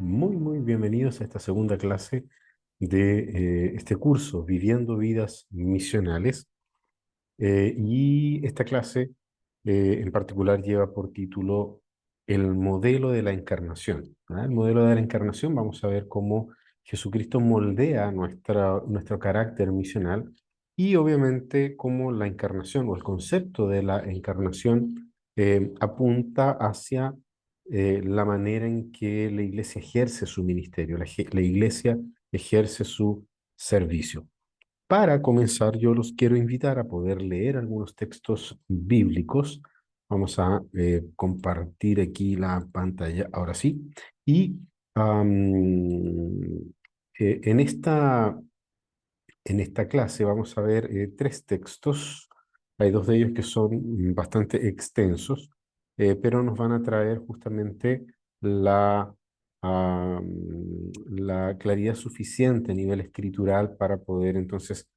Muy bienvenidos a esta segunda clase de este curso, Viviendo Vidas Misionales. Y esta clase en particular lleva por título El modelo de la encarnación. ¿Ah? El modelo de la encarnación, vamos a ver cómo Jesucristo moldea nuestro carácter misional y obviamente cómo la encarnación o el concepto de la encarnación apunta hacia la manera en que la iglesia ejerce su ministerio, la iglesia ejerce su servicio. Para comenzar, yo los quiero invitar a poder leer algunos textos bíblicos. Vamos a compartir aquí la pantalla, ahora sí. Y am, en esta clase vamos a ver tres textos. Hay dos de ellos que son bastante extensos, pero nos van a traer justamente la claridad suficiente a nivel escritural para poder entonces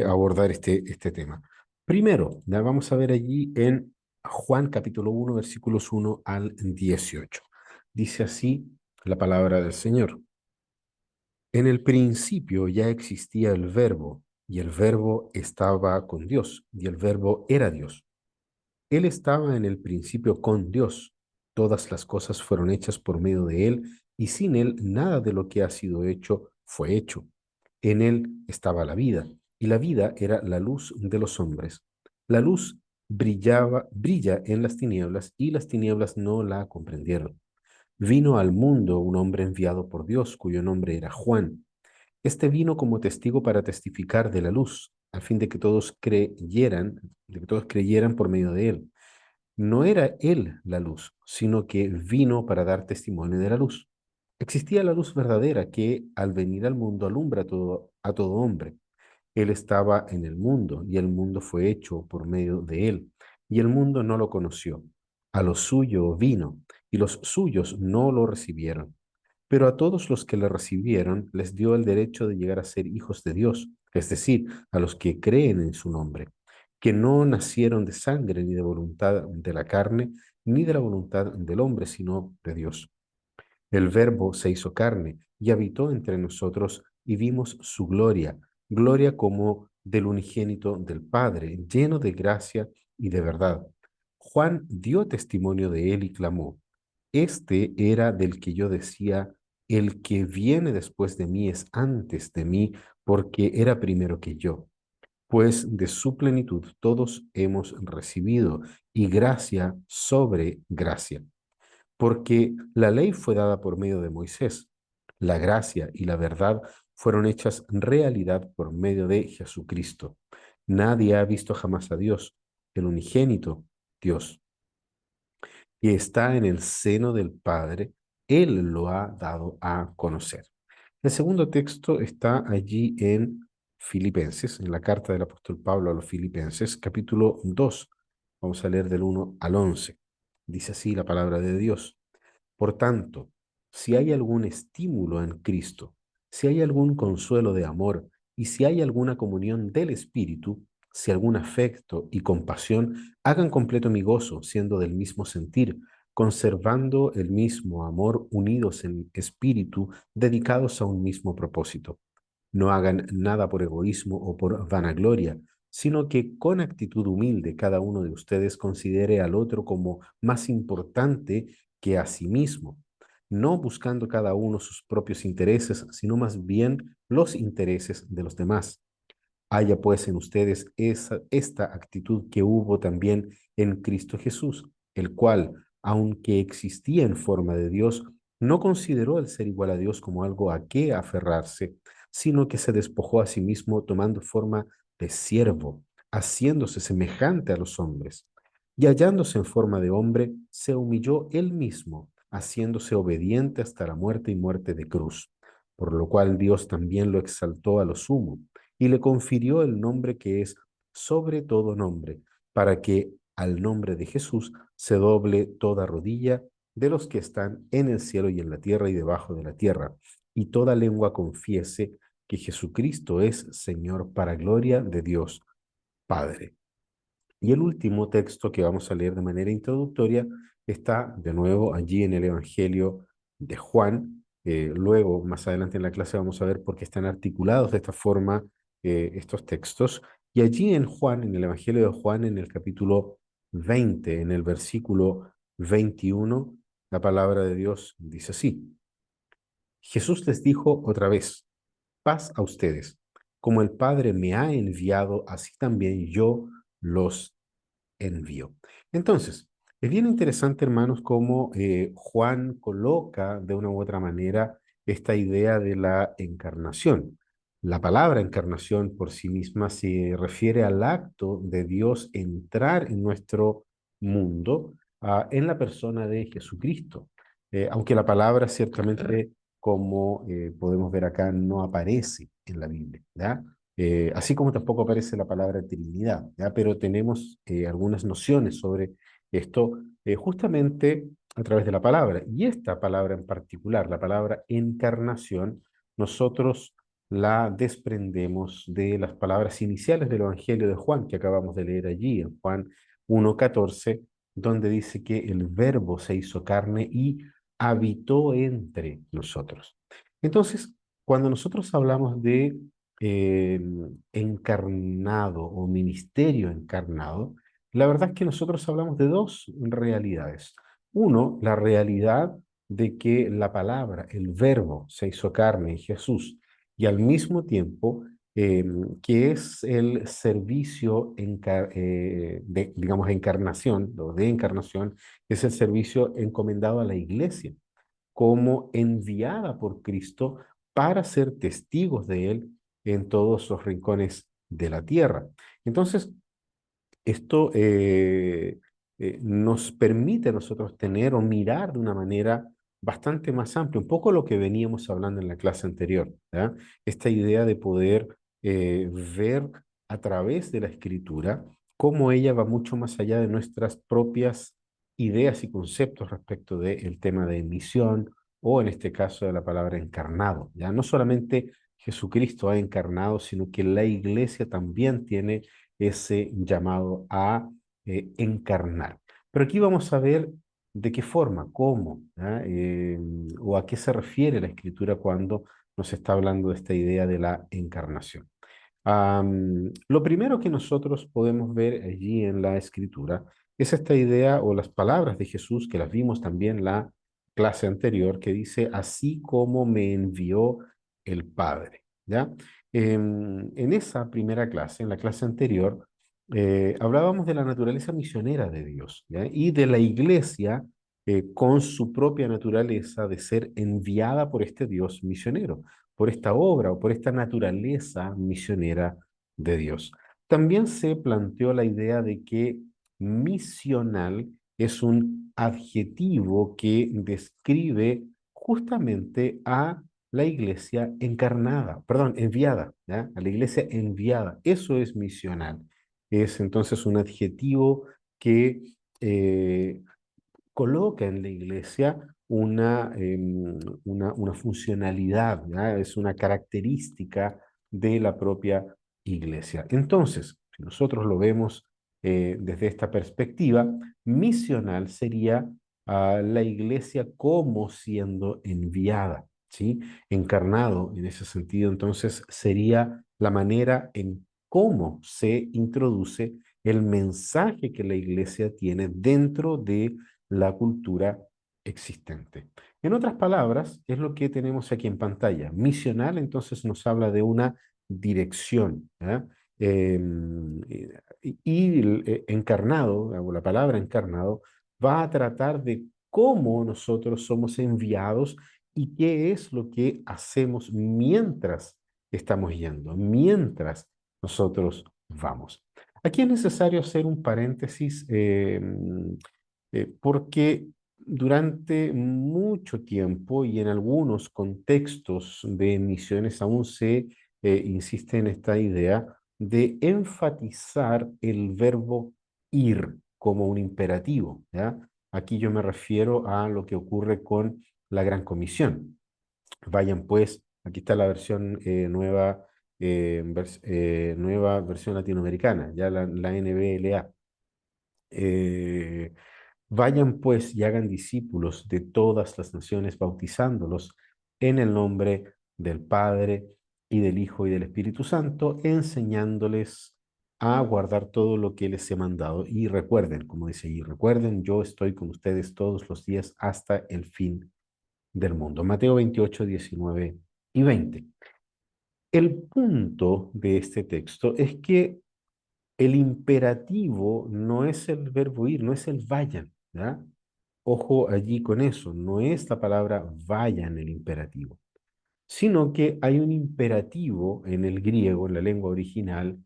abordar este tema. Primero, la vamos a ver allí en Juan capítulo 1, versículos 1 al 18. Dice así la palabra del Señor. En el principio ya existía el Verbo, y el Verbo estaba con Dios, y el Verbo era Dios. Él estaba en el principio con Dios. Todas las cosas fueron hechas por medio de Él, y sin Él nada de lo que ha sido hecho fue hecho. En Él estaba la vida, y la vida era la luz de los hombres. La luz brilla en las tinieblas, y las tinieblas no la comprendieron. Vino al mundo un hombre enviado por Dios, cuyo nombre era Juan. Este vino como testigo para testificar de la luz, a fin de que todos creyeran por medio de él. No era él la luz, sino que vino para dar testimonio de la luz. Existía la luz verdadera que al venir al mundo alumbra a todo hombre. Él estaba en el mundo y el mundo fue hecho por medio de él, y el mundo no lo conoció. A lo suyo vino, y los suyos no lo recibieron. Pero a todos los que le recibieron les dio el derecho de llegar a ser hijos de Dios, es decir, a los que creen en su nombre, que no nacieron de sangre ni de voluntad de la carne, ni de la voluntad del hombre, sino de Dios. El Verbo se hizo carne y habitó entre nosotros y vimos su gloria, gloria como del unigénito del Padre, lleno de gracia y de verdad. Juan dio testimonio de él y clamó, este era del que yo decía, el que viene después de mí es antes de mí, porque era primero que yo. Pues de su plenitud todos hemos recibido, y gracia sobre gracia. Porque la ley fue dada por medio de Moisés, la gracia y la verdad fueron hechas realidad por medio de Jesucristo. Nadie ha visto jamás a Dios, el unigénito Dios que está en el seno del Padre, Él lo ha dado a conocer. El segundo texto está allí en Filipenses, en la carta del apóstol Pablo a los Filipenses, capítulo 2. Vamos a leer del 1 al 11. Dice así la palabra de Dios. Por tanto, si hay algún estímulo en Cristo, si hay algún consuelo de amor y si hay alguna comunión del Espíritu, si algún afecto y compasión, hagan completo mi gozo, siendo del mismo sentir, conservando el mismo amor, unidos en espíritu, dedicados a un mismo propósito. No hagan nada por egoísmo o por vanagloria, sino que con actitud humilde cada uno de ustedes considere al otro como más importante que a sí mismo, no buscando cada uno sus propios intereses, sino más bien los intereses de los demás. Haya pues en ustedes esta actitud que hubo también en Cristo Jesús, el cual, aunque existía en forma de Dios, no consideró el ser igual a Dios como algo a qué aferrarse, sino que se despojó a sí mismo tomando forma de siervo, haciéndose semejante a los hombres. Y hallándose en forma de hombre, se humilló él mismo, haciéndose obediente hasta la muerte y muerte de cruz, por lo cual Dios también lo exaltó a lo sumo y le confirió el nombre que es sobre todo nombre, para que al nombre de Jesús se doble toda rodilla de los que están en el cielo y en la tierra y debajo de la tierra, y toda lengua confiese que Jesucristo es Señor para gloria de Dios Padre. Y el último texto que vamos a leer de manera introductoria está de nuevo allí en el Evangelio de Juan, luego, más adelante en la clase, vamos a ver por qué están articulados de esta forma estos textos. Y allí en Juan, en el Evangelio de Juan, en el capítulo 20, en el versículo 21, la palabra de Dios dice así. Jesús les dijo otra vez, paz a ustedes. Como el Padre me ha enviado, así también yo los envío. Entonces, es bien interesante, hermanos, cómo Juan coloca de una u otra manera esta idea de la encarnación. La palabra encarnación por sí misma se refiere al acto de Dios entrar en nuestro mundo en la persona de Jesucristo. Aunque la palabra ciertamente, como podemos ver acá, no aparece en la Biblia, ¿ya? Así como tampoco aparece la palabra Trinidad, ¿ya? Pero tenemos algunas nociones sobre esto justamente a través de la palabra. Y esta palabra en particular, la palabra encarnación, nosotros la desprendemos de las palabras iniciales del Evangelio de Juan, que acabamos de leer allí, en Juan 1:14, donde dice que el Verbo se hizo carne y habitó entre nosotros. Entonces, cuando nosotros hablamos de eh, encarnado o ministerio encarnado, la verdad es que nosotros hablamos de dos realidades. Uno, la realidad de que la palabra, el verbo, se hizo carne en Jesús y al mismo tiempo que es el servicio de, digamos, encarnación, o de encarnación, es el servicio encomendado a la iglesia como enviada por Cristo para ser testigos de Él en todos los rincones de la tierra. Entonces, esto nos permite a nosotros tener o mirar de una manera bastante más amplia, un poco lo que veníamos hablando en la clase anterior, ¿ya? Esta idea de poder ver a través de la escritura cómo ella va mucho más allá de nuestras propias ideas y conceptos respecto del tema de misión o en este caso de la palabra encarnado, ¿ya? No solamente Jesucristo ha encarnado, sino que la iglesia también tiene ese llamado a encarnar. Pero aquí vamos a ver de qué forma, cómo, ¿ah? O a qué se refiere la escritura cuando nos está hablando de esta idea de la encarnación. Lo primero que nosotros podemos ver allí en la escritura es esta idea o las palabras de Jesús que las vimos también en la clase anterior, que dice, así como me envió el Padre, ¿ya? En esa primera clase, en la clase anterior, hablábamos de la naturaleza misionera de Dios, ¿ya? Y de la iglesia con su propia naturaleza de ser enviada por este Dios misionero, por esta obra o por esta naturaleza misionera de Dios. También se planteó la idea de que misional es un adjetivo que describe justamente a la iglesia encarnada, perdón, enviada, ¿ya? A la iglesia enviada. Eso es misional. Es entonces un adjetivo que eh, coloca en la iglesia una funcionalidad, ¿ya? Es una característica de la propia iglesia. Entonces, si nosotros lo vemos desde esta perspectiva, misional sería la iglesia como siendo enviada, ¿sí? Encarnado en ese sentido, entonces sería la manera en cómo se introduce el mensaje que la iglesia tiene dentro de la cultura existente. En otras palabras, es lo que tenemos aquí en pantalla. Misional, entonces, nos habla de una dirección, ¿ya? Y el encarnado, o la palabra encarnado, va a tratar de cómo nosotros somos enviados y qué es lo que hacemos mientras estamos yendo, mientras nosotros vamos. Aquí es necesario hacer un paréntesis porque durante mucho tiempo y en algunos contextos de misiones aún se insiste en esta idea de enfatizar el verbo ir como un imperativo, ¿ya? Aquí yo me refiero a lo que ocurre con la Gran Comisión. Vayan pues, aquí está la versión nueva versión latinoamericana, ya la NBLA. Vayan pues y hagan discípulos de todas las naciones, bautizándolos en el nombre del Padre y del Hijo y del Espíritu Santo, enseñándoles a guardar todo lo que les he mandado. Y recuerden, como dice allí, recuerden, yo estoy con ustedes todos los días hasta el fin del mundo. Mateo 28, 19 y 20. El punto de este texto es que el imperativo no es el verbo ir, no es el vayan, ¿ya? Ojo allí con eso, no es la palabra vayan el imperativo, sino que hay un imperativo en el griego, en la lengua original,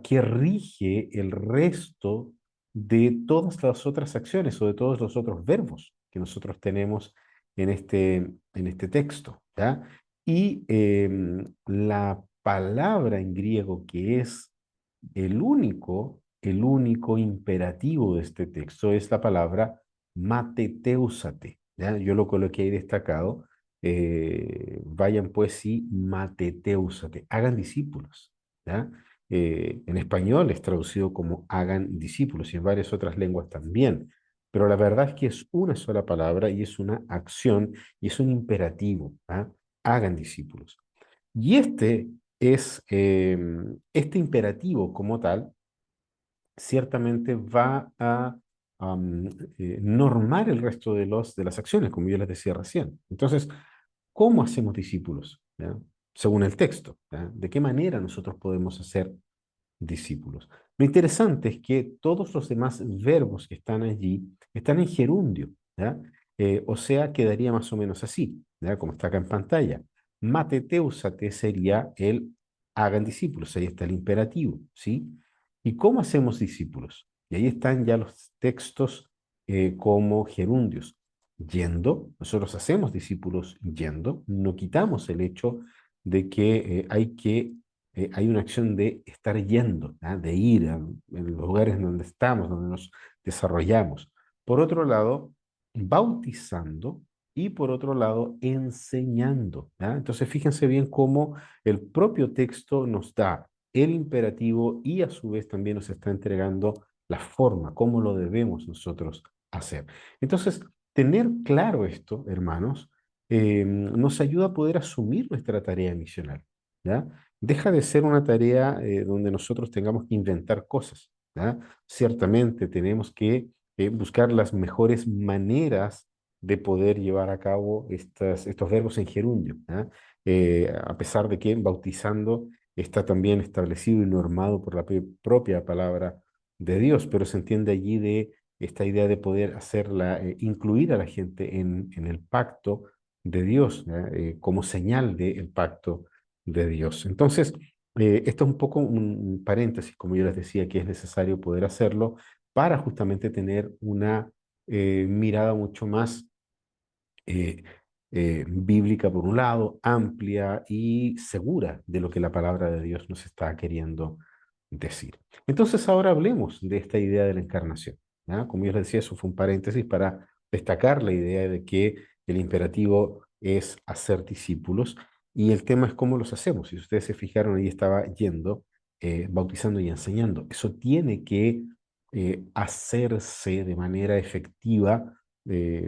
que rige el resto de todas las otras acciones o de todos los otros verbos que nosotros tenemos en este texto, ¿ya? Y la palabra en griego que es el único imperativo de este texto es la palabra mateteusate, ¿ya? Yo lo coloqué ahí destacado. Vayan pues y mateteusate, hagan discípulos, ¿ya? En español es traducido como hagan discípulos y en varias otras lenguas también, pero la verdad es que es una sola palabra y es una acción y es un imperativo, ¿ah? Hagan discípulos. Y este imperativo como tal, ciertamente va a am, normar el resto de las acciones, como yo les decía recién. Entonces, ¿cómo hacemos discípulos? ¿Ya? Según el texto, ¿ya? ¿De qué manera nosotros podemos hacer discípulos? Lo interesante es que todos los demás verbos que están allí están en gerundio, ¿ya? O sea, quedaría más o menos así, ¿ya? Como está acá en pantalla. Mateteusate sería el hagan discípulos, ahí está el imperativo, ¿sí? ¿Y cómo hacemos discípulos? Y ahí están ya los textos como gerundios. Yendo, nosotros hacemos discípulos yendo, no quitamos el hecho de que hay una acción de estar yendo, ¿ah? De ir en los lugares donde estamos, donde nos desarrollamos. Por otro lado, bautizando y por otro lado, enseñando, ¿ah? Entonces, fíjense bien cómo el propio texto nos da el imperativo y a su vez también nos está entregando la forma, cómo lo debemos nosotros hacer. Entonces, tener claro esto, hermanos, nos ayuda a poder asumir nuestra tarea misional, ¿ya? Deja de ser una tarea donde nosotros tengamos que inventar cosas, ¿ya? Ciertamente tenemos que buscar las mejores maneras de poder llevar a cabo estos verbos en gerundio, ¿ya? A pesar de que bautizando está también establecido y normado por la propia palabra de Dios, pero se entiende allí de esta idea de poder hacerla, incluir a la gente en el pacto de Dios, ¿ya? Como señal del pacto de Dios. Entonces, esto es un poco un paréntesis, como yo les decía, que es necesario poder hacerlo para justamente tener una mirada mucho más eh, bíblica por un lado, amplia y segura de lo que la palabra de Dios nos está queriendo decir. Entonces ahora hablemos de esta idea de la encarnación, ¿ya? Como yo les decía, eso fue un paréntesis para destacar la idea de que el imperativo es hacer discípulos y el tema es cómo los hacemos. Si ustedes se fijaron, ahí estaba yendo, bautizando y enseñando. Eso tiene que hacerse de manera efectiva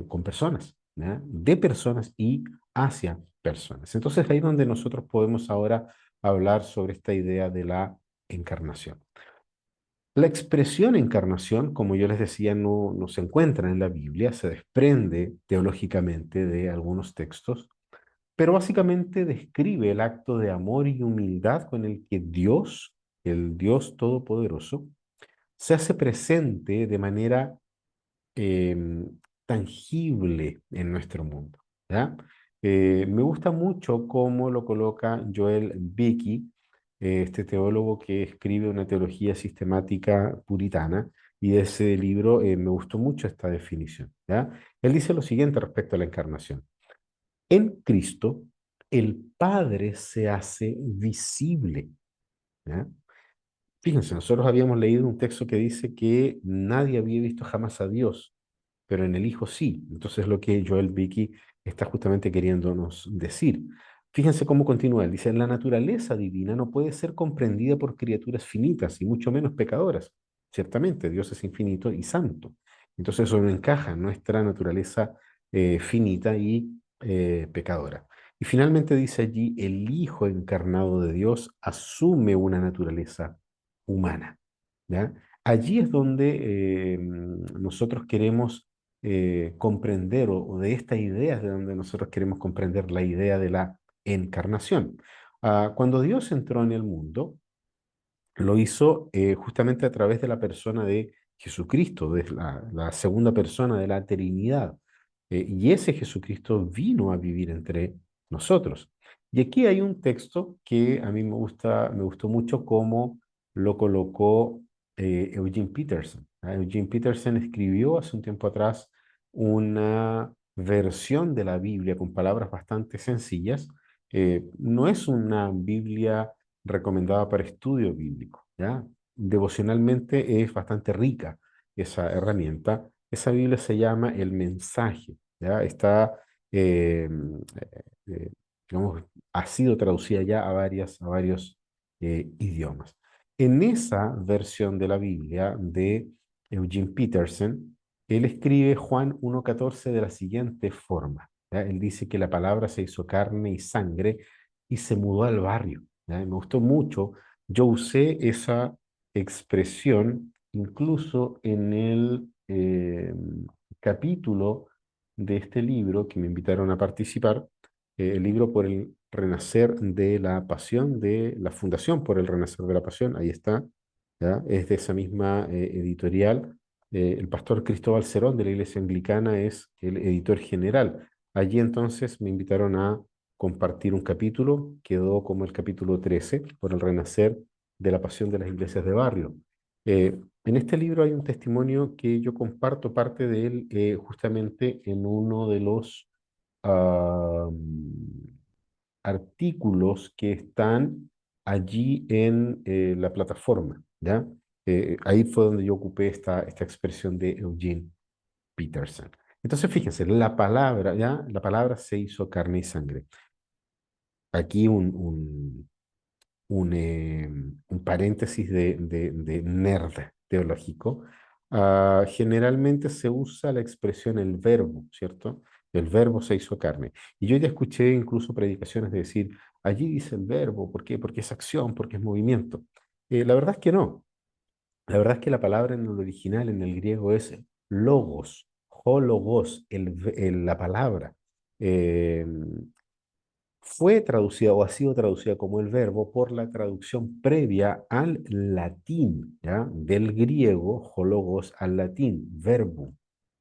con personas, ¿ya? De personas y hacia personas. Entonces ahí es donde nosotros podemos ahora hablar sobre esta idea de la encarnación. La expresión encarnación, como yo les decía, no se encuentra en la Biblia, se desprende teológicamente de algunos textos, pero básicamente describe el acto de amor y humildad con el que Dios, el Dios Todopoderoso, se hace presente de manera tangible en nuestro mundo, ¿ya? Me gusta mucho cómo lo coloca Joel Beeke, este teólogo que escribe una teología sistemática puritana, y de ese libro me gustó mucho esta definición, ¿ya? Él dice lo siguiente respecto a la encarnación. En Cristo, el Padre se hace visible, ¿ya? Fíjense, nosotros habíamos leído un texto que dice que nadie había visto jamás a Dios, pero en el Hijo sí. Entonces lo que Joel Vicky está justamente queriéndonos decir. Fíjense cómo continúa. Él dice, la naturaleza divina no puede ser comprendida por criaturas finitas y mucho menos pecadoras. Ciertamente, Dios es infinito y santo. Entonces eso no encaja en nuestra naturaleza finita y pecadora. Y finalmente dice allí, el Hijo encarnado de Dios asume una naturaleza humana. ¿Ya? Allí es donde nosotros queremos comprender, o de esta idea es de donde nosotros queremos comprender la idea de la encarnación. Cuando Dios entró en el mundo, lo hizo justamente a través de la persona de Jesucristo, de la segunda persona de la Trinidad. Y ese Jesucristo vino a vivir entre nosotros. Y aquí hay un texto que a mí me gustó mucho cómo lo colocó Eugene Peterson. Eugene Peterson escribió hace un tiempo atrás una versión de la Biblia con palabras bastante sencillas. No es una Biblia recomendada para estudio bíblico, ¿ya? Devocionalmente es bastante rica esa herramienta. Esa Biblia se llama El Mensaje, ¿ya? Está, eh, digamos, ha sido traducida ya a varios idiomas. En esa versión de la Biblia de Eugene Peterson, él escribe Juan 1.14 de la siguiente forma, ¿ya? Él dice que la palabra se hizo carne y sangre y se mudó al barrio. ¿Ya? Me gustó mucho. Yo usé esa expresión incluso en el capítulo de este libro que me invitaron a participar, el libro por el renacer de la pasión, de la Fundación por el Renacer de la Pasión, ahí está, ¿ya? Es de esa misma editorial. El pastor Cristóbal Cerón de la Iglesia Anglicana es el editor general. Allí entonces me invitaron a compartir un capítulo, quedó como el capítulo 13 por el renacer de la pasión de las iglesias de barrio. En este libro hay un testimonio que yo comparto parte de él justamente en uno de los ah, artículos que están allí en la plataforma, ¿ya? Ahí fue donde yo ocupé esta expresión de Eugene Peterson. Entonces, fíjense, la palabra, ¿ya? La palabra se hizo carne y sangre. Aquí un paréntesis de nerd teológico. Generalmente se usa la expresión el verbo, ¿cierto? El verbo se hizo carne. Y yo ya escuché incluso predicaciones de decir, allí dice el verbo, ¿por qué? Porque es acción, porque es movimiento. La verdad es que no. La verdad es que la palabra en el original, en el griego, es logos, hologos, la palabra. Eh, Fue traducida o ha sido traducida como el verbo por la traducción previa al latín, ¿ya? Del griego, hologos, al latín, verbum,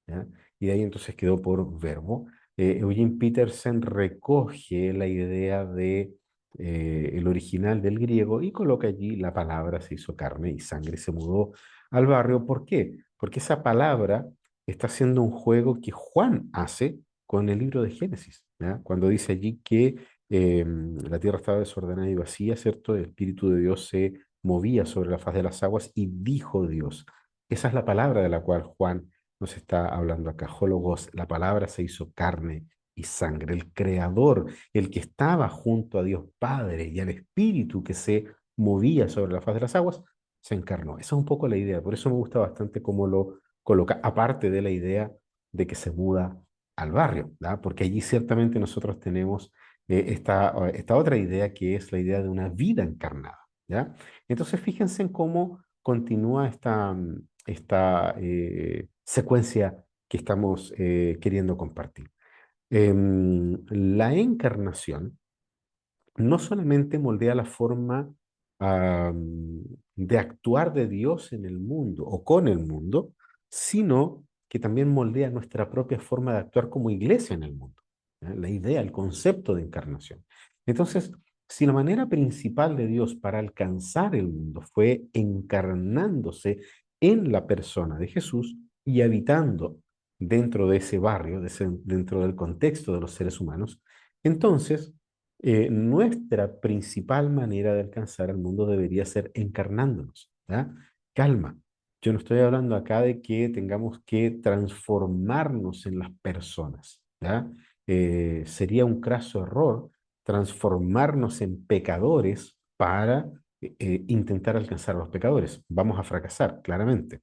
¿ya? Y de ahí entonces quedó por verbo. Eugene Peterson recoge la idea de el original del griego y coloca allí la palabra se hizo carne y sangre, se mudó al barrio. ¿Por qué? Porque esa palabra está haciendo un juego que Juan hace con el libro de Génesis, ¿ya? Cuando dice allí que la tierra estaba desordenada y vacía, ¿cierto? El Espíritu de Dios se movía sobre la faz de las aguas y dijo Dios. Esa es la palabra de la cual Juan nos está hablando acá. Hologos, la palabra se hizo carne y sangre. El Creador, el que estaba junto a Dios Padre y al Espíritu que se movía sobre la faz de las aguas, se encarnó. Esa es un poco la idea. Por eso me gusta bastante cómo lo coloca, aparte de la idea de que se muda al barrio, ¿verdad? Porque allí ciertamente nosotros tenemos esta otra idea que es la idea de una vida encarnada, ¿ya? Entonces fíjense en cómo continúa esta secuencia que estamos queriendo compartir. La encarnación no solamente moldea la forma de actuar de Dios en el mundo o con el mundo, sino que también moldea nuestra propia forma de actuar como iglesia en el mundo. ¿Ya? La idea, el concepto de encarnación. Entonces, si la manera principal de Dios para alcanzar el mundo fue encarnándose en la persona de Jesús y habitando dentro de ese barrio, dentro del contexto de los seres humanos, entonces nuestra principal manera de alcanzar al mundo debería ser encarnándonos, ¿ya? Calma. Yo no estoy hablando acá de que tengamos que transformarnos en las personas, ¿ya? Sería un craso error transformarnos en pecadores para intentar alcanzar a los pecadores. Vamos a fracasar, claramente.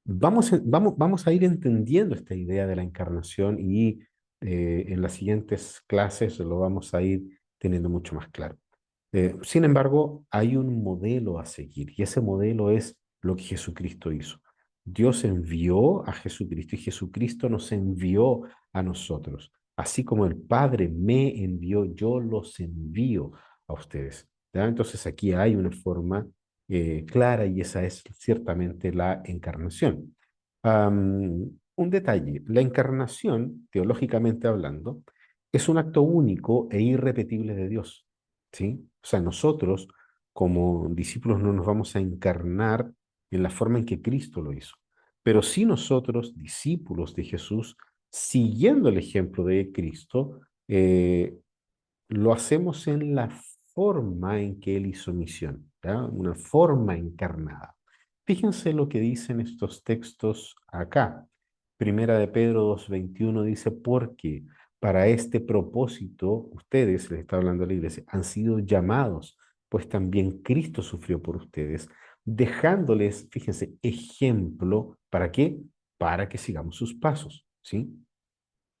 Vamos a ir entendiendo esta idea de la encarnación y en las siguientes clases lo vamos a ir teniendo mucho más claro. Sin embargo, hay un modelo a seguir y ese modelo es lo que Jesucristo hizo. Dios envió a Jesucristo y Jesucristo nos envió a nosotros. Así como el Padre me envió, yo los envío a ustedes. ¿Ya? Entonces aquí hay una forma clara y esa es ciertamente la encarnación. Un detalle, la encarnación, teológicamente hablando, es un acto único e irrepetible de Dios. ¿Sí? O sea, nosotros como discípulos no nos vamos a encarnar en la forma en que Cristo lo hizo. Pero sí nosotros, discípulos de Jesús, siguiendo el ejemplo de Cristo, lo hacemos en la forma en que Él hizo misión, ¿ya? Una forma encarnada. Fíjense lo que dicen estos textos acá. Primera de Pedro 2:21 dice, porque para este propósito ustedes, les está hablando la iglesia, han sido llamados, pues también Cristo sufrió por ustedes, dejándoles, fíjense, ejemplo, ¿para qué? Para que sigamos sus pasos, ¿sí?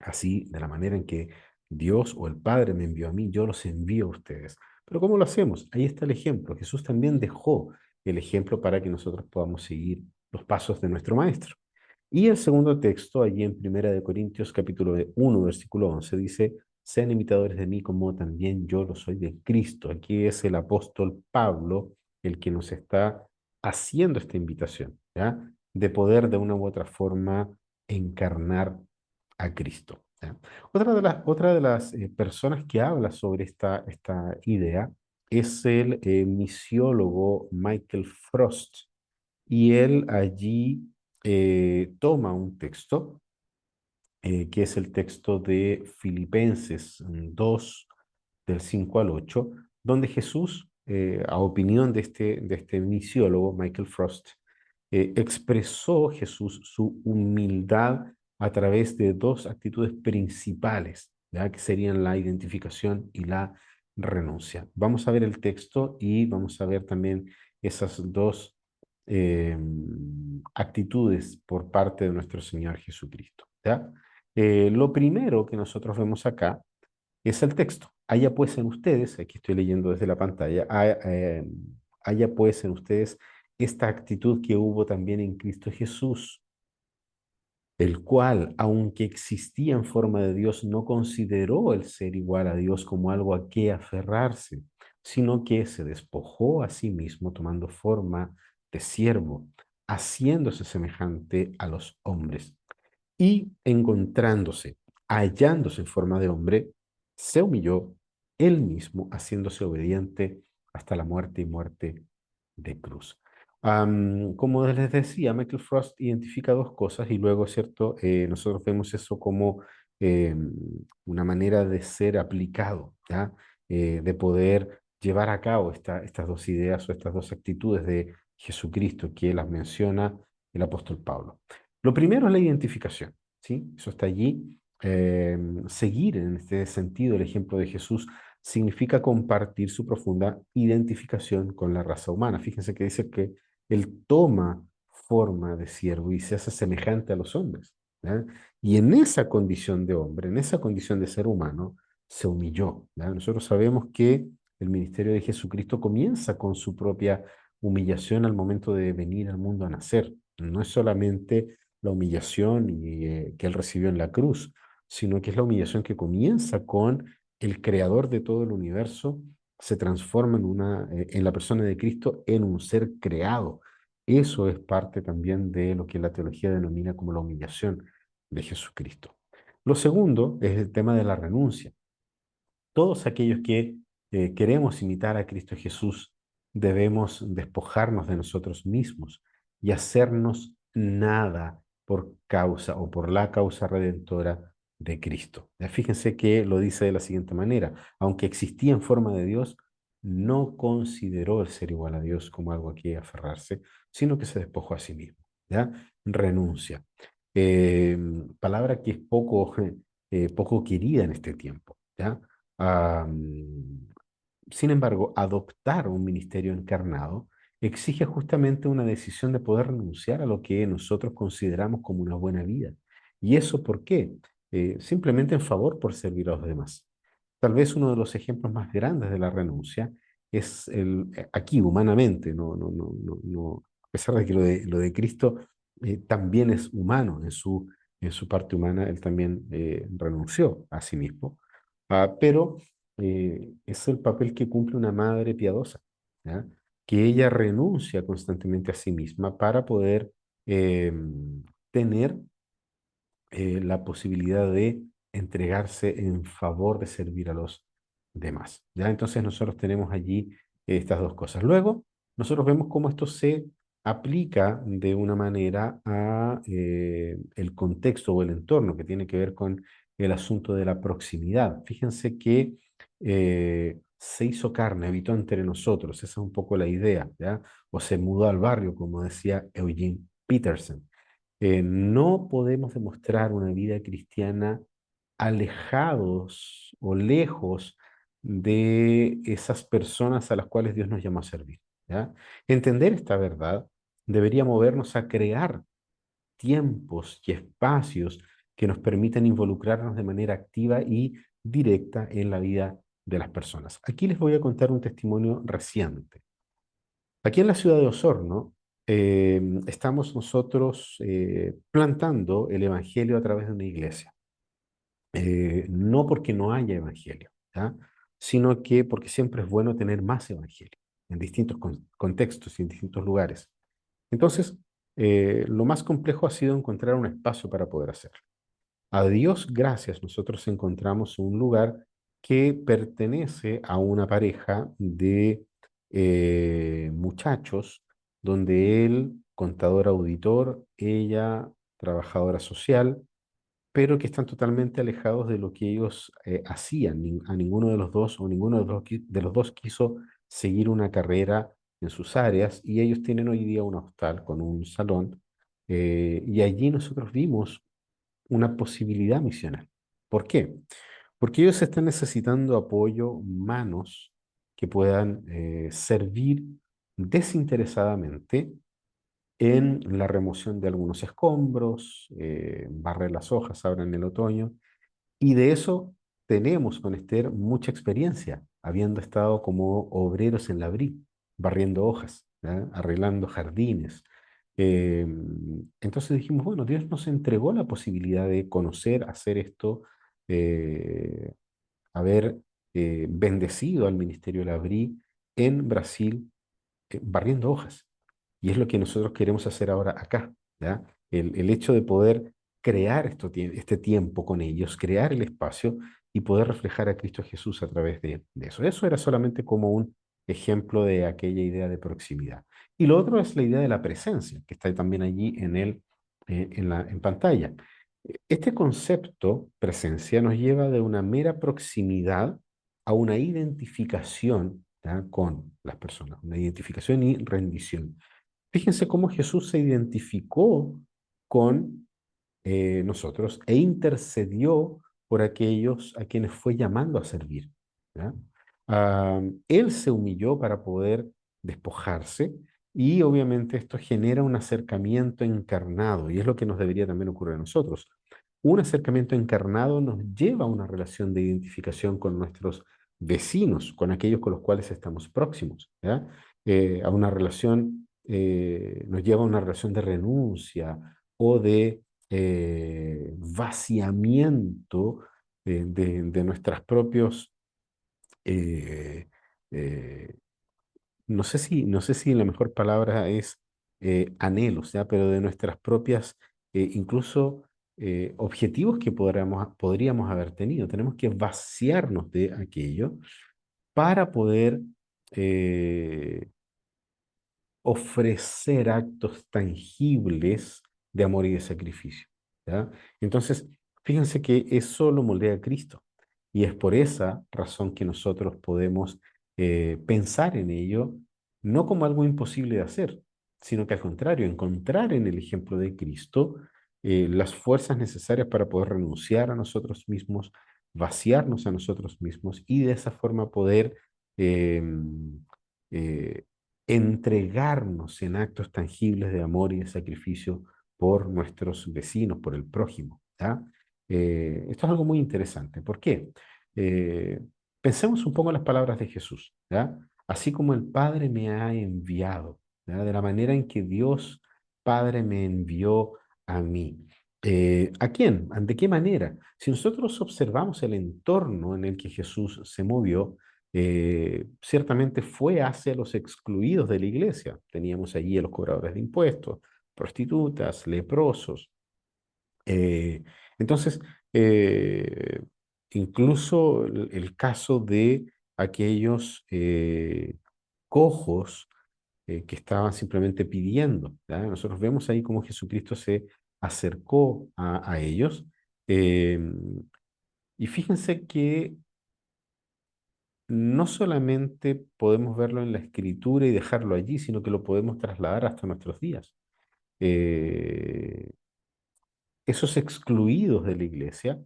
Así, de la manera en que Dios o el Padre me envió a mí, yo los envío a ustedes. Pero ¿cómo lo hacemos? Ahí está el ejemplo. Jesús también dejó el ejemplo para que nosotros podamos seguir los pasos de nuestro Maestro. Y el segundo texto, allí en Primera de Corintios, capítulo 1, versículo 11, dice, sean imitadores de mí como también yo lo soy de Cristo. Aquí es el apóstol Pablo el que nos está haciendo esta invitación, ¿ya? De poder de una u otra forma encarnar a Cristo, ¿ya? Otra de las personas que habla sobre esta idea es el misiólogo Michael Frost. Y él allí toma un texto, que es el texto de Filipenses 2, del 5 al 8, donde Jesús, a opinión de este misiólogo, Michael Frost, expresó Jesús su humildad a través de dos actitudes principales, ¿ya? Que serían la identificación y la renuncia. Vamos a ver el texto y vamos a ver también esas dos actitudes por parte de nuestro Señor Jesucristo, ¿ya? Lo primero que nosotros vemos acá es el texto. Haya pues en ustedes, aquí estoy leyendo desde la pantalla, haya pues en ustedes esta actitud que hubo también en Cristo Jesús, el cual, aunque existía en forma de Dios, no consideró el ser igual a Dios como algo a qué aferrarse, sino que se despojó a sí mismo tomando forma de siervo, haciéndose semejante a los hombres y encontrándose, hallándose en forma de hombre, se humilló él mismo, haciéndose obediente hasta la muerte y muerte de cruz. Como les decía, Michael Frost identifica dos cosas y luego, ¿cierto? Nosotros vemos eso como una manera de ser aplicado, ¿ya? De poder llevar a cabo estas dos ideas o estas dos actitudes de Jesucristo que las menciona el apóstol Pablo. Lo primero es la identificación, ¿sí? Eso está allí. Seguir en este sentido el ejemplo de Jesús significa compartir su profunda identificación con la raza humana. Fíjense que dice que él toma forma de siervo y se hace semejante a los hombres, ¿ya? Y en esa condición de hombre, en esa condición de ser humano, se humilló, ¿ya? Nosotros sabemos que el ministerio de Jesucristo comienza con su propia humillación al momento de venir al mundo a nacer. No es solamente la humillación que él recibió en la cruz, sino que es la humillación que comienza con el creador de todo el universo, se transforma en la persona de Cristo en un ser creado. Eso es parte también de lo que la teología denomina como la humillación de Jesucristo. Lo segundo es el tema de la renuncia. Todos aquellos que queremos imitar a Cristo Jesús debemos despojarnos de nosotros mismos y hacernos nada por causa o por la causa redentora de Cristo. Ya fíjense que lo dice de la siguiente manera, aunque existía en forma de Dios, no consideró el ser igual a Dios como algo a que aferrarse, sino que se despojó a sí mismo. ¿Ya? Renuncia. Eh, Palabra que es poco querida en este tiempo. ¿Ya? Am, Sin embargo, adoptar un ministerio encarnado exige justamente una decisión de poder renunciar a lo que nosotros consideramos como una buena vida. ¿Y eso por qué? simplemente en favor por servir a los demás. Tal vez uno de los ejemplos más grandes de la renuncia es aquí humanamente, a pesar de que lo de Cristo también es humano en su parte humana, él también renunció a sí mismo. Pero es el papel que cumple una madre piadosa, ¿ya? Que ella renuncia constantemente a sí misma para poder eh, tener la posibilidad de entregarse en favor de servir a los demás. ¿Ya? Entonces nosotros tenemos allí estas dos cosas. Luego, nosotros vemos cómo esto se aplica de una manera a el contexto o el entorno que tiene que ver con el asunto de la proximidad. Fíjense que se hizo carne, habitó entre nosotros, esa es un poco la idea, ¿ya? O se mudó al barrio, como decía Eugene Peterson. No podemos demostrar una vida cristiana alejados o lejos de esas personas a las cuales Dios nos llamó a servir, ¿ya? Entender esta verdad debería movernos a crear tiempos y espacios que nos permitan involucrarnos de manera activa y directa en la vida de las personas. Aquí les voy a contar un testimonio reciente. Aquí en la ciudad de Osorno estamos nosotros plantando el Evangelio a través de una iglesia. No porque no haya Evangelio, ¿ya? Sino que porque siempre es bueno tener más Evangelio en distintos contextos y en distintos lugares. Entonces, lo más complejo ha sido encontrar un espacio para poder hacerlo. A Dios gracias, nosotros encontramos un lugar que pertenece a una pareja de muchachos, donde él, contador auditor, ella, trabajadora social, pero que están totalmente alejados de lo que ellos hacían. A ninguno de los dos o ninguno de de los dos quiso seguir una carrera en sus áreas y ellos tienen hoy día un hostal con un salón y allí nosotros vimos una posibilidad misional. ¿Por qué? Porque ellos están necesitando apoyo, manos que puedan servir desinteresadamente en la remoción de algunos escombros, barrer las hojas ahora en el otoño, y de eso tenemos con Esther mucha experiencia, habiendo estado como obreros en la Bri, barriendo hojas, ¿ya? Arreglando jardines. Eh, entonces dijimos, bueno, Dios nos entregó la posibilidad de conocer, hacer esto, eh, haber bendecido al Ministerio de la Bri en Brasil, barriendo hojas. Y es lo que nosotros queremos hacer ahora acá, ¿ya? El hecho de poder crear este tiempo con ellos, crear el espacio y poder reflejar a Cristo Jesús a través de eso. Eso era solamente como un ejemplo de aquella idea de proximidad. Y lo otro es la idea de la presencia, que está también allí en pantalla. Este concepto, presencia, nos lleva de una mera proximidad a una identificación, ¿ya? Con las personas, una identificación y rendición. Fíjense cómo Jesús se identificó con nosotros e intercedió por aquellos a quienes fue llamando a servir, ¿ya? Él se humilló para poder despojarse y obviamente esto genera un acercamiento encarnado y es lo que nos debería también ocurrir a nosotros. Un acercamiento encarnado nos lleva a una relación de identificación con nuestros vecinos, con aquellos con los cuales estamos próximos, ¿ya? A una relación, nos lleva a una relación de renuncia o de vaciamiento de nuestras propios, eh, eh, no sé si la mejor palabra es anhelos, ¿ya? Pero de nuestras propias, incluso objetivos que podríamos haber tenido. Tenemos que vaciarnos de aquello para poder eh, ofrecer actos tangibles de amor y de sacrificio, ¿ya? Entonces, fíjense que eso lo moldea Cristo. Y es por esa razón que nosotros podemos pensar en ello no como algo imposible de hacer, sino que al contrario, encontrar en el ejemplo de Cristo las fuerzas necesarias para poder renunciar a nosotros mismos, vaciarnos a nosotros mismos y de esa forma poder eh, eh, entregarnos en actos tangibles de amor y de sacrificio por nuestros vecinos, por el prójimo, ¿ya? Esto es algo muy interesante. ¿Por qué? Eh, Pensemos un poco en las palabras de Jesús, ¿ya? Así como el Padre me ha enviado, ¿ya? De la manera en que Dios Padre me envió a mí. ¿A quién? ¿De qué manera? Si nosotros observamos el entorno en el que Jesús se movió, ciertamente fue hacia los excluidos de la iglesia. Teníamos allí a los cobradores de impuestos, prostitutas, leprosos. Eh, entonces, eh, incluso el caso de aquellos cojos que estaban simplemente pidiendo, ¿ya? Nosotros vemos ahí cómo Jesucristo se acercó a ellos. eh, y fíjense que no solamente podemos verlo en la escritura y dejarlo allí, sino que lo podemos trasladar hasta nuestros días. Eh, Esos excluidos de la iglesia,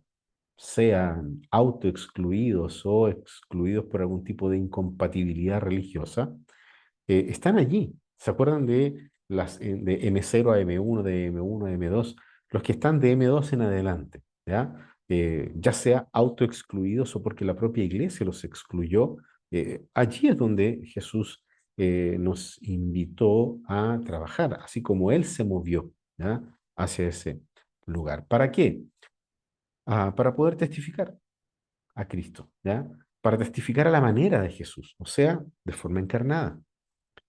sean autoexcluidos o excluidos por algún tipo de incompatibilidad religiosa, están allí. ¿Se acuerdan de las de M0 a M1, de M1 a M2? Los que están de M2 en adelante, ¿ya? Ya sea autoexcluidos o porque la propia iglesia los excluyó, allí es donde Jesús nos invitó a trabajar, así como Él se movió, ¿ya? Hacia ese lugar. ¿Para qué? Para poder testificar a Cristo, ¿ya? Para testificar a la manera de Jesús, o sea, de forma encarnada.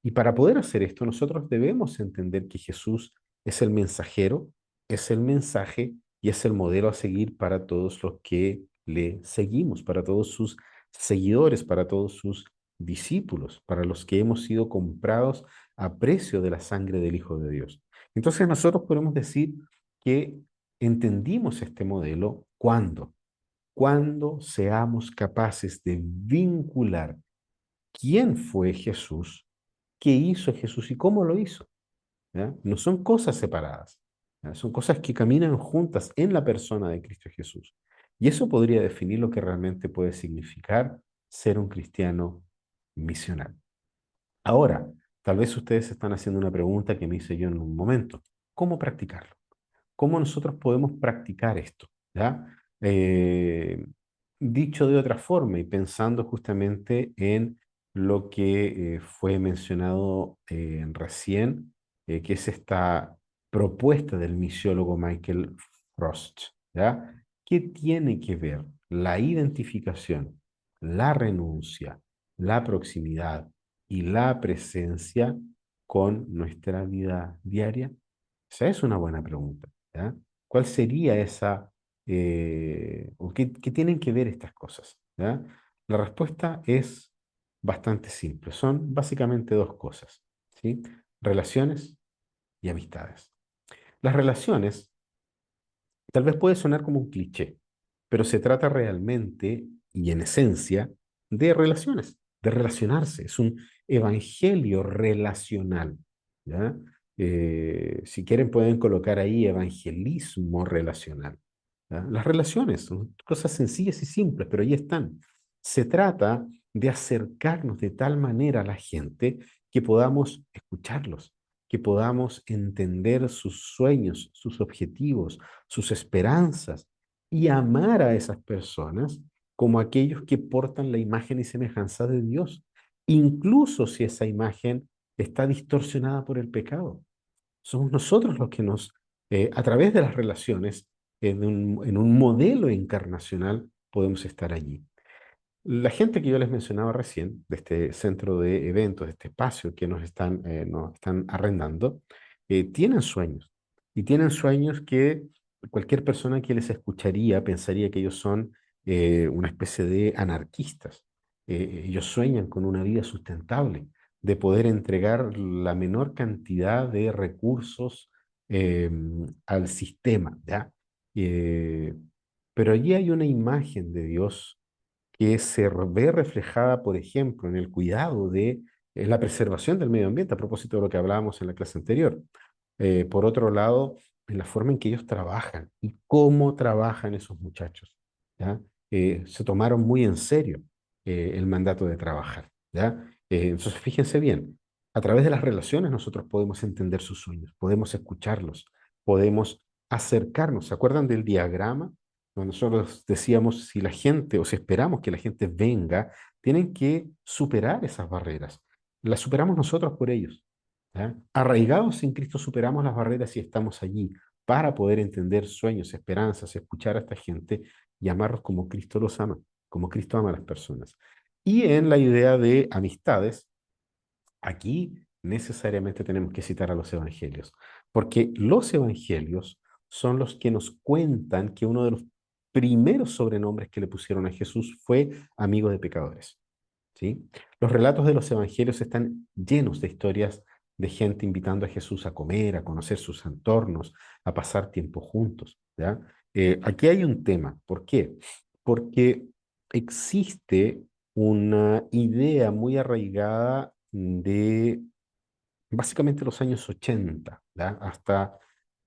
Y para poder hacer esto, nosotros debemos entender que Jesús es el mensajero, es el mensaje y es el modelo a seguir para todos los que le seguimos, para todos sus seguidores, para todos sus discípulos, para los que hemos sido comprados a precio de la sangre del Hijo de Dios. Entonces nosotros podemos decir que entendimos este modelo cuando seamos capaces de vincular quién fue Jesús, qué hizo Jesús y cómo lo hizo. ¿Ya? No son cosas separadas, ¿ya? Son cosas que caminan juntas en la persona de Cristo Jesús. Y eso podría definir lo que realmente puede significar ser un cristiano misional. Ahora, tal vez ustedes están haciendo una pregunta que me hice yo en un momento. ¿Cómo practicarlo? ¿Cómo nosotros podemos practicar esto? ¿Ya? Eh, Dicho de otra forma y pensando justamente en lo que fue mencionado recién, que es esta propuesta del misiólogo Michael Frost, ¿ya? ¿Qué tiene que ver la identificación, la renuncia, la proximidad y la presencia con nuestra vida diaria? Esa es una buena pregunta, ¿ya? ¿Cuál sería esa, o qué tienen que ver estas cosas? ¿Ya? La respuesta es bastante simple. Son básicamente dos cosas, ¿sí? Relaciones y amistades. Las relaciones tal vez puede sonar como un cliché, pero se trata realmente y en esencia de relaciones, de relacionarse. Es un evangelio relacional, ¿ya? Si quieren pueden colocar ahí evangelismo relacional, ¿ya? Las relaciones son cosas sencillas y simples, pero ahí están. Se trata de acercarnos de tal manera a la gente que podamos escucharlos, que podamos entender sus sueños, sus objetivos, sus esperanzas y amar a esas personas como aquellos que portan la imagen y semejanza de Dios, incluso si esa imagen está distorsionada por el pecado. Somos nosotros los que a través de las relaciones, en un modelo encarnacional, podemos estar allí. La gente que yo les mencionaba recién, de este centro de eventos, de este espacio que nos están arrendando, tienen sueños. Y tienen sueños que cualquier persona que les escucharía pensaría que ellos son una especie de anarquistas. Ellos sueñan con una vida sustentable, de poder entregar la menor cantidad de recursos eh, al sistema, ¿ya? Eh, pero allí hay una imagen de Dios que se ve reflejada, por ejemplo, en el cuidado de la preservación del medio ambiente, a propósito de lo que hablábamos en la clase anterior. Por otro lado, en la forma en que ellos trabajan y cómo trabajan esos muchachos, ¿ya? Se tomaron muy en serio el mandato de trabajar, ¿ya? Entonces, fíjense bien, a través de las relaciones nosotros podemos entender sus sueños, podemos escucharlos, podemos acercarnos. ¿Se acuerdan del diagrama? Cuando nosotros decíamos, si la gente o si esperamos que la gente venga, tienen que superar esas barreras. Las superamos nosotros por ellos. ¿Ya? Arraigados en Cristo superamos las barreras y estamos allí para poder entender sueños, esperanzas, escuchar a esta gente y amarlos como Cristo los ama, como Cristo ama a las personas. Y en la idea de amistades, aquí necesariamente tenemos que citar a los evangelios, porque los evangelios son los que nos cuentan que uno de los primeros sobrenombres que le pusieron a Jesús fue amigo de pecadores. ¿Sí? Los relatos de los evangelios están llenos de historias de gente invitando a Jesús a comer, a conocer sus entornos, a pasar tiempo juntos, ¿ya? Aquí hay un tema. ¿Por qué? Porque existe una idea muy arraigada de básicamente los años 80, ¿ya? Hasta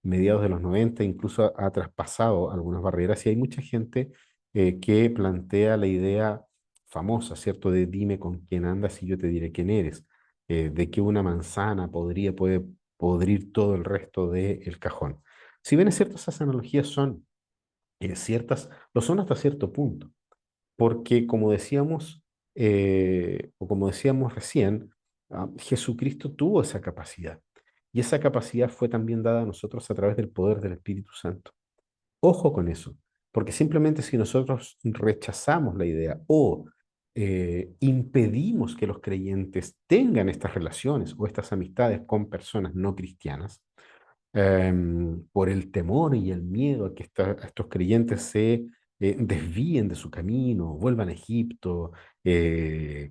mediados de los 90, incluso ha traspasado algunas barreras y hay mucha gente que plantea la idea famosa, ¿cierto? De dime con quién andas y yo te diré quién eres, de que una manzana puede podrir todo el resto del cajón. Si bien es cierto, esas analogías son ciertas, lo son hasta cierto punto, porque como decíamos, o como decíamos recién, Jesucristo tuvo esa capacidad. Y esa capacidad fue también dada a nosotros a través del poder del Espíritu Santo. Ojo con eso, porque simplemente si nosotros rechazamos la idea o impedimos que los creyentes tengan estas relaciones o estas amistades con personas no cristianas, por el temor y el miedo a que estos creyentes se desvíen de su camino, vuelvan a Egipto,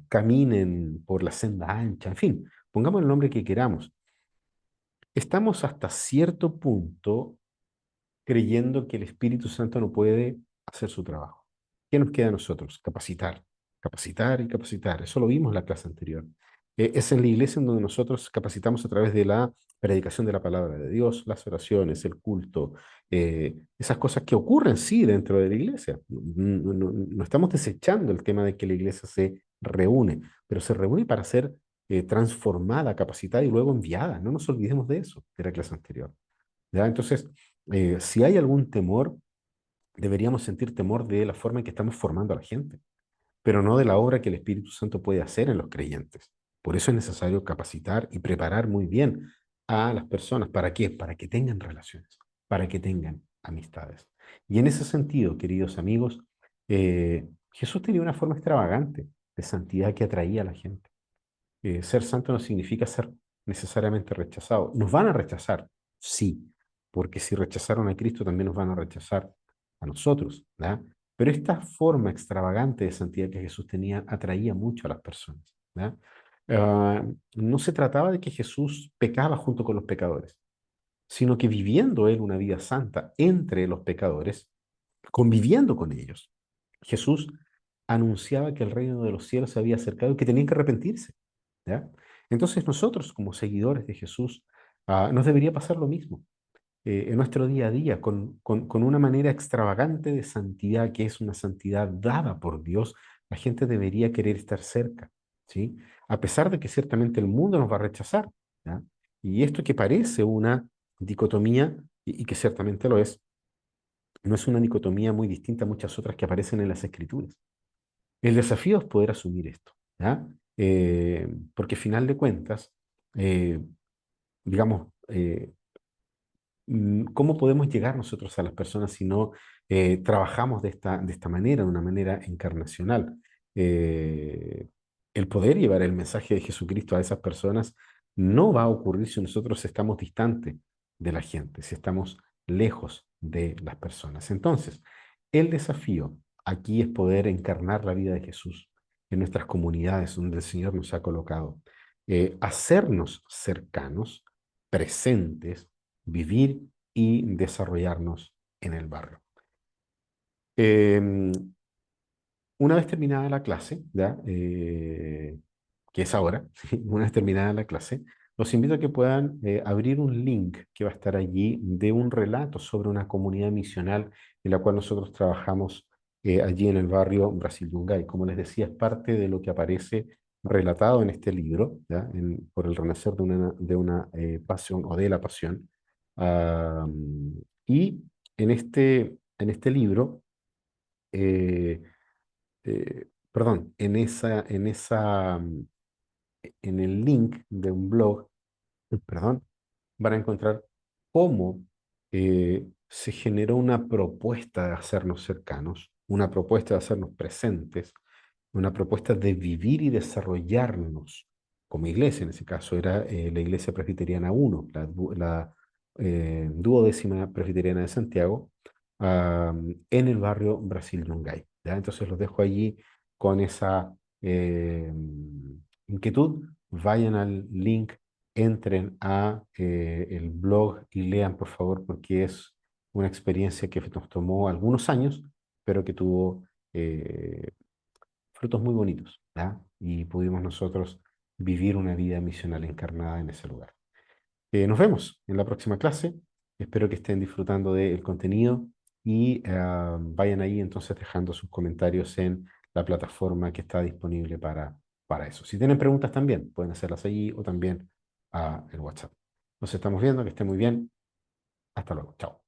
caminen por la senda ancha, en fin, pongamos el nombre que queramos. Estamos hasta cierto punto creyendo que el Espíritu Santo no puede hacer su trabajo. ¿Qué nos queda a nosotros? Capacitar, capacitar y capacitar. Eso lo vimos en la clase anterior. Es en la iglesia en donde nosotros capacitamos a través de la predicación de la palabra de Dios, las oraciones, el culto, esas cosas que ocurren, sí, dentro de la iglesia. No estamos desechando el tema de que la iglesia se reúne, pero se reúne para ser transformada, capacitada y luego enviada. No nos olvidemos de eso, de la clase anterior. ¿Ya? Entonces, si hay algún temor, deberíamos sentir temor de la forma en que estamos formando a la gente, pero no de la obra que el Espíritu Santo puede hacer en los creyentes. Por eso es necesario capacitar y preparar muy bien a las personas. ¿Para qué? Para que tengan relaciones, para que tengan amistades. Y en ese sentido, queridos amigos, Jesús tenía una forma extravagante de santidad que atraía a la gente. Ser santo no significa ser necesariamente rechazado. Nos van a rechazar, sí, porque si rechazaron a Cristo también nos van a rechazar a nosotros, ¿verdad? Pero esta forma extravagante de santidad que Jesús tenía atraía mucho a las personas, ¿verdad? No se trataba de que Jesús pecaba junto con los pecadores, sino que viviendo él una vida santa entre los pecadores, conviviendo con ellos, Jesús anunciaba que el reino de los cielos se había acercado y que tenían que arrepentirse. ¿Ya? Entonces nosotros, como seguidores de Jesús, nos debería pasar lo mismo en nuestro día a día, con una manera extravagante de santidad, que es una santidad dada por Dios, la gente debería querer estar cerca, ¿sí? A pesar de que ciertamente el mundo nos va a rechazar, ¿ya? Y esto que parece una dicotomía, y que ciertamente lo es, no es una dicotomía muy distinta a muchas otras que aparecen en las Escrituras. El desafío es poder asumir esto, ¿ya? Porque al final de cuentas, eh, digamos, ¿cómo podemos llegar nosotros a las personas si no trabajamos de esta manera, de una manera encarnacional? Eh, el poder llevar el mensaje de Jesucristo a esas personas no va a ocurrir si nosotros estamos distantes de la gente, si estamos lejos de las personas. Entonces, el desafío aquí es poder encarnar la vida de Jesús en nuestras comunidades donde el Señor nos ha colocado, hacernos cercanos, presentes, vivir y desarrollarnos en el barrio. Em, una vez terminada la clase, ¿ya? Que es ahora, una vez terminada la clase, los invito a que puedan abrir un link que va a estar allí de un relato sobre una comunidad misional en la cual nosotros trabajamos allí en el barrio Brasil Yungay. Como les decía, es parte de lo que aparece relatado en este libro, ¿ya? Por el renacer de una pasión o de la pasión. Ah, y en este libro perdón, en el link de un blog, perdón, van a encontrar cómo se generó una propuesta de hacernos cercanos, una propuesta de hacernos presentes, una propuesta de vivir y desarrollarnos como iglesia. En ese caso era la Iglesia Presbiteriana 1, la duodécima Presbiteriana de Santiago, en el barrio Brasil Yungay. ¿Ya? Entonces los dejo allí con esa inquietud. Vayan al link, entren a el blog y lean, por favor, porque es una experiencia que nos tomó algunos años, pero que tuvo eh, frutos muy bonitos, ¿ya? Y pudimos nosotros vivir una vida misional encarnada en ese lugar. Nos vemos en la próxima clase. Espero que estén disfrutando del contenido y vayan ahí entonces dejando sus comentarios en la plataforma que está disponible para eso. Si tienen preguntas también, pueden hacerlas allí o también a el WhatsApp. Nos estamos viendo, que estén muy bien. Hasta luego. Chao.